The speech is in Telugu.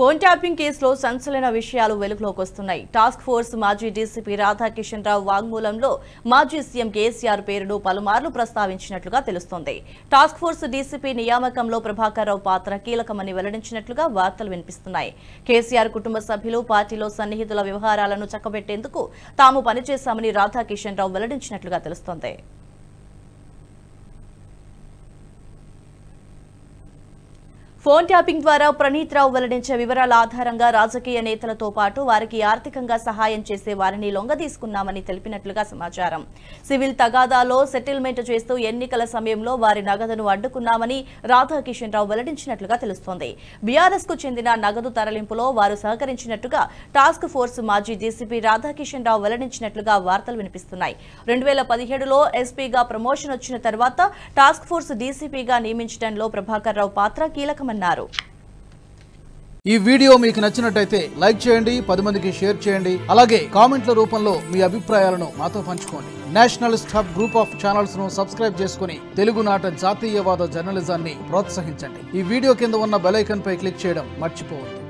ఫోన్ ట్యాపింగ్ కేసులో సంచలన విషయాలు వెలుగులోకి వస్తున్నాయి. టాస్క్ ఫోర్స్ మాజీ డీసీపీ రాధాకిషన్ రావు వాంగ్మూలంలో మాజీ సీఎం కేసీఆర్ పేరును పలుమార్లు ప్రస్తావించినట్లుగా తెలుస్తోంది. Task force DCP నియామకంలో Prabhakar Rao పాత్ర కీలకమని వెల్లడించినట్లుగా వార్తలు వినిపిస్తున్నాయి. కేసీఆర్ కుటుంబ సభ్యులు, పార్టీలో సన్నిహితుల వ్యవహారాలను చక్కబెట్టేందుకు తాము పనిచేశామని రాధాకిషన్ రావు వెల్లడించినట్లుగా తెలుస్తోంది. ఫోన్ ట్యాపింగ్ ద్వారా ప్రణీత్ రావు వెల్లడించే వివరాల ఆధారంగా రాజకీయ నేతలతో పాటు వారికి ఆర్థికంగా సహాయం చేసే వారిని లొంగదీసుకున్నామని తెలిపినట్లుగా సమాచారం. సివిల్ తగాదాలో సెటిల్మెంట్ చేస్తూ ఎన్నికల సమయంలో వారి నగదును అడ్డుకున్నామని రాధాకిషన్ రావు వెల్లడించినట్లుగా తెలుస్తోంది. బీఆర్ఎస్ కు చెందిన నగదు తరలింపులో వారు సహకరించినట్టుగా టాస్క్ ఫోర్స్ మాజీ డీసీపీ రాధాకిషన్ రావు వెల్లడించినట్లుగా వార్తలు వినిపిస్తున్నాయి. 2017లో ఎస్పీగా ప్రమోషన్ వచ్చిన తర్వాత టాస్క్ ఫోర్స్ డీసీపీగా నియమించడంలో ప్రభాకర్ రావు పాత్ర కీలకమన్నారు. ఈ వీడియో మీకు నచ్చినట్టయితే లైక్ చేయండి, 10 మందికి షేర్ చేయండి. అలాగే కామెంట్ల రూపంలో మీ అభిప్రాయాలను మాతో పంచుకోండి. Nationalist hub group of channels ను సబ్స్క్రైబ్ చేసుకుని తెలుగునాట జాతీయవాద జర్నలిజాన్ని ప్రోత్సహించండి. ఈ వీడియో కింద ఉన్న బెల్ ఐకాన్ పై క్లిక్ చేయడం మర్చిపోవద్దు.